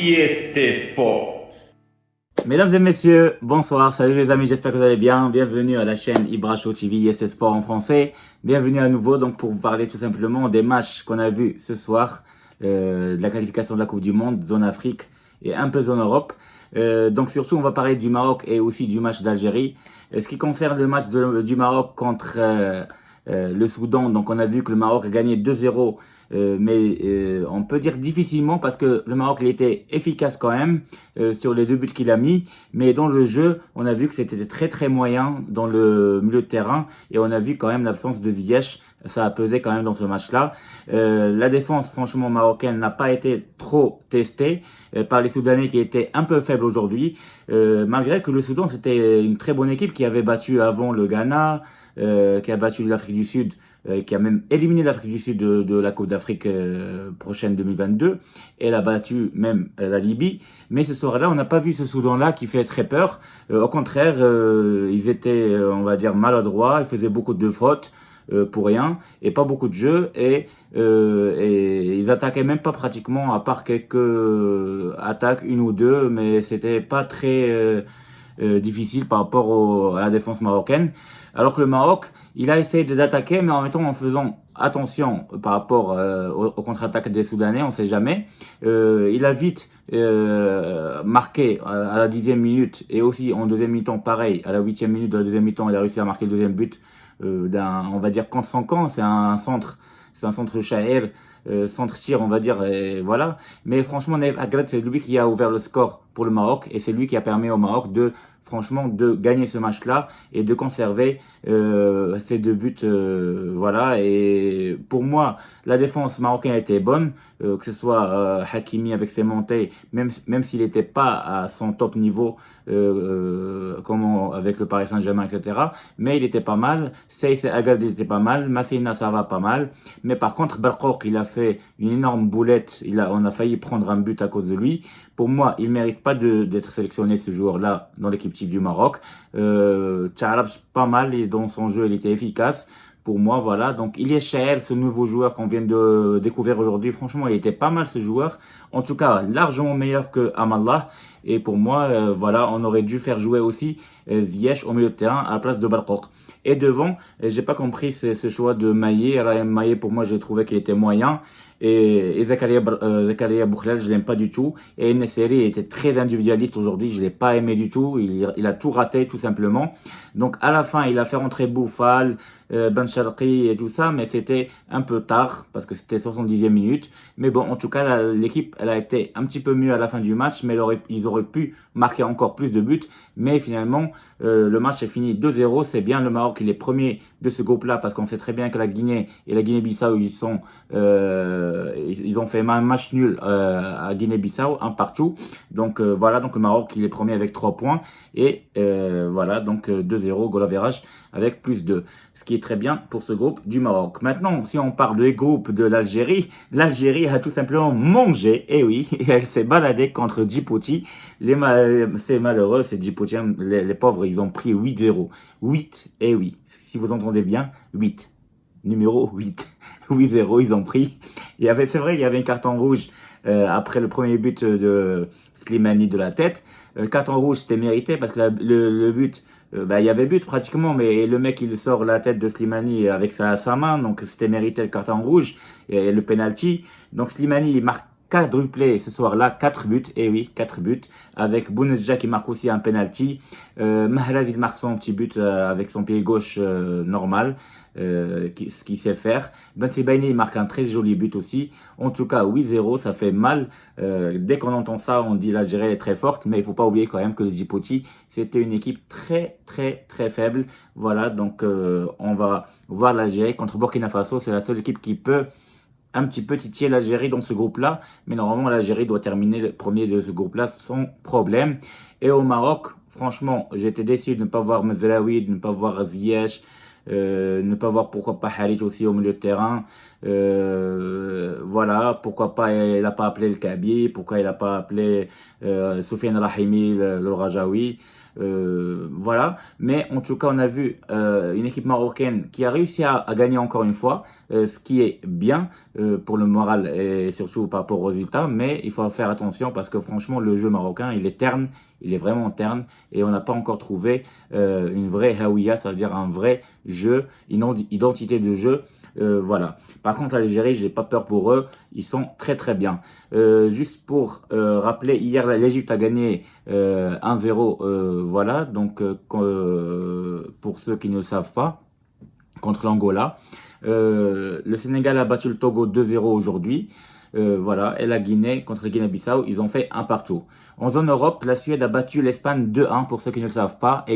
YT Sport. Mesdames et messieurs, bonsoir, salut les amis, j'espère que vous allez bien. Bienvenue à la chaîne Ibra Show TV YT Sport en français. Bienvenue à nouveau donc pour vous parler tout simplement des matchs qu'on a vus ce soir, de la qualification de la Coupe du Monde, zone Afrique et un peu zone Europe. Donc surtout on va parler du Maroc et aussi du match d'Algérie. Ce qui concerne le match du Maroc contre le Soudan, donc on a vu que le Maroc a gagné 2-0, mais on peut dire difficilement parce que le Maroc il était efficace quand même sur les deux buts qu'il a mis, mais dans le jeu on a vu que c'était très très moyen dans le milieu de terrain et on a vu quand même l'absence de Ziyech, ça a pesé quand même dans ce match-là. La défense franchement marocaine n'a pas été trop testée par les Soudanais qui étaient un peu faibles aujourd'hui, malgré que le Soudan c'était une très bonne équipe qui avait battu avant le Ghana, qui a battu l'Afrique du Sud, qui a même éliminé l'Afrique du Sud de la Coupe d'Afrique prochaine 2022. Elle a battu même la Libye. Mais ce soir-là, on n'a pas vu ce Soudan-là qui fait très peur. Au contraire, ils étaient, on va dire, maladroits. Ils faisaient beaucoup de fautes pour rien et pas beaucoup de jeux. Et ils attaquaient même pas pratiquement, à part quelques attaques, une ou deux. Mais c'était pas très difficile par rapport à la défense marocaine. Alors que le Maroc, il a essayé d'attaquer, mais en même temps en faisant attention par rapport aux contre-attaques des Soudanais, on sait jamais. Il a vite marqué à la 10e minute et aussi en deuxième mi-temps, pareil, à la 8e minute de la deuxième mi-temps, il a réussi à marquer le deuxième but d'un, on va dire, camp sans camp. C'est un centre Chahir, centre tir, on va dire, et voilà. Mais franchement, Naïf Aguerd, c'est lui qui a ouvert le score pour le Maroc et c'est lui qui a permis au Maroc franchement, de gagner ce match-là et de conserver ces deux buts, voilà. Et pour moi, la défense marocaine était bonne, que ce soit Hakimi avec ses montées, même s'il n'était pas à son top niveau, avec le Paris Saint-Germain, etc. Mais il était pas mal. Seyss Aguerd, il était pas mal. Massina, ça va pas mal. Mais par contre, Barqoq, il a fait une énorme boulette. On a failli prendre un but à cause de lui. Pour moi, il mérite pas d'être sélectionné ce joueur-là dans l'équipe type du Maroc. Tcharab, pas mal, et dans son jeu, il était efficace. Pour moi, voilà. Donc, Ilyes Chaher, ce nouveau joueur qu'on vient de découvrir aujourd'hui, franchement, il était pas mal ce joueur. En tout cas, largement meilleur que Amallah. Et pour moi, voilà, on aurait dû faire jouer aussi Ziyech au milieu de terrain à la place de Barqoq. Et devant, j'ai pas compris ce choix de Maillet. Rahem Maillet, pour moi, j'ai trouvé qu'il était moyen. Et Zakaria Bouchlal, je l'aime pas du tout. Et Nesseri était très individualiste aujourd'hui, je l'ai pas aimé du tout. Il a tout raté, tout simplement. Donc, à la fin, il a fait rentrer Boufal, Ben Sharqi et tout ça, mais c'était un peu tard, parce que c'était 70e minute. Mais bon, en tout cas, l'équipe, elle a été un petit peu mieux à la fin du match, mais ils auraient pu marquer encore plus de buts. Mais finalement, le match est fini 2-0. C'est bien le Maroc, il est premier de ce groupe-là, parce qu'on sait très bien que la Guinée et la Guinée-Bissau, ils ont fait un match nul à Guinée-Bissau, un partout. Donc voilà, donc le Maroc, il est premier avec 3 points. Et voilà, donc 2-0, goal average avec plus 2. Ce qui est très bien pour ce groupe du Maroc. Maintenant, si on parle des groupes de l'Algérie, l'Algérie a tout simplement mangé, et oui, et elle s'est baladée contre Djibouti. C'est malheureux, c'est Djibouti, les pauvres, ils ont pris 8-0. 8, et oui, si vous entendez bien, 8. Numéro 8. 8-0, ils ont pris. C'est vrai, il y avait un carton rouge après le premier but de Slimani de la tête. Carton rouge, c'était mérité parce que le but, il y avait but pratiquement, mais le mec, il sort la tête de Slimani avec sa main, donc c'était mérité le carton rouge et le penalty. Donc Slimani, il marque quadruplé ce soir-là, 4 buts, et oui, 4 buts, avec Bounedjah qui marque aussi un penalty. Mahrez, il marque son petit but avec son pied gauche normal, ce qu'il sait faire. Ben Sebaini, il marque un très joli but aussi. En tout cas, 8-0, ça fait mal. Dès qu'on entend ça, on dit l'Algérie est très forte, mais il faut pas oublier quand même que le Djibouti, c'était une équipe très, très, très faible. Voilà, donc on va voir l'Algérie contre Burkina Faso. C'est la seule équipe qui peut un petit peu titiller l'Algérie dans ce groupe-là, mais normalement l'Algérie doit terminer le premier de ce groupe-là sans problème. Et au Maroc, franchement, j'étais déçu de ne pas voir Mezraoui, de ne pas voir Ziyech, ne pas voir pourquoi pas Harit aussi au milieu de terrain. Voilà, pourquoi pas il n'a pas appelé le Kaby, pourquoi il n'a pas appelé Soufiane Rahimi, le Rajaoui. Voilà, mais en tout cas on a vu une équipe marocaine qui a réussi à gagner encore une fois, ce qui est bien pour le moral et surtout par rapport aux résultats, mais il faut faire attention parce que franchement le jeu marocain il est terne, il est vraiment terne et on n'a pas encore trouvé une vraie hawiya, ça veut dire un vrai jeu, une identité de jeu. Voilà. Par contre, l'Algérie, j'ai pas peur pour eux. Ils sont très très bien. Juste pour rappeler, hier l'Égypte a gagné 1-0. Voilà. Donc pour ceux qui ne le savent pas, contre l'Angola. Le Sénégal a battu le Togo 2-0 aujourd'hui. Voilà, et la Guinée contre la Guinée-Bissau, ils ont fait un partout. En zone Europe, la Suède a battu l'Espagne 2-1 pour ceux qui ne le savent pas, et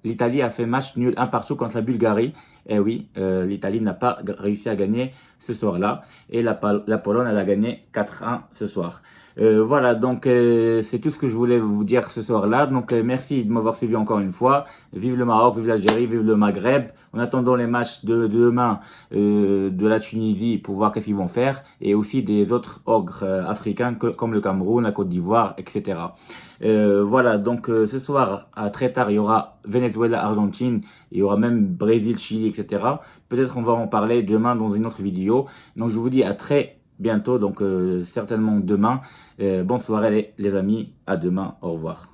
l'Italie a fait match nul un partout contre la Bulgarie. Et oui, l'Italie n'a pas réussi à gagner ce soir-là, et la Pologne elle a gagné 4-1 ce soir. Voilà, donc c'est tout ce que je voulais vous dire ce soir-là. Donc merci de m'avoir suivi encore une fois. Vive le Maroc, vive l'Algérie, vive le Maghreb. En attendant les matchs de demain de la Tunisie pour voir qu'est-ce qu'ils vont faire, et aussi des autres ogres africains comme le Cameroun, la Côte d'Ivoire, etc. Voilà, donc ce soir à très tard il y aura Venezuela-Argentine, il y aura même Brésil-Chili, etc. Peut-être on va en parler demain dans une autre vidéo. Donc je vous dis à très bientôt, donc certainement demain. Bonne soirée les amis, à demain, au revoir.